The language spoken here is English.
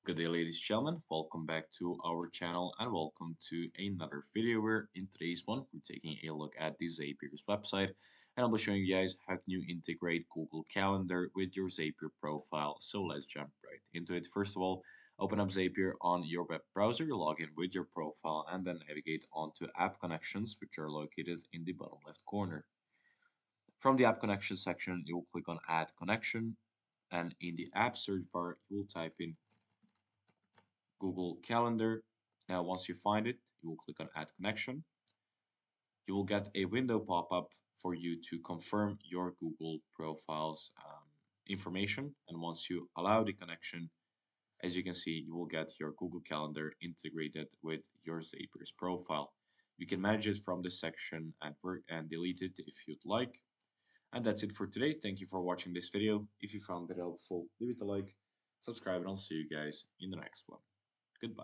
Good day, ladies and gentlemen. Welcome back to our channel and welcome to another video where in today's one, we're taking a look at the Zapier's website and I'll be showing you guys how can you integrate Google Calendar with your Zapier profile. So let's jump right into it. First of all, open up Zapier on your web browser, log in with your profile and then navigate onto App Connections, which are located in the bottom left corner. From the App Connections section, you will click on Add Connection and in the app search bar, you will type in Google Calendar. Now, once you find it, you will click on Add Connection. You will get a window pop up for you to confirm your Google profile's information. And once you allow the connection, as you can see, you will get your Google Calendar integrated with your Zapier's profile. You can manage it from this section and work and delete it if you'd like. And that's it for today. Thank you for watching this video. If you found it helpful, leave it a like, subscribe, and I'll see you guys in the next one. Goodbye.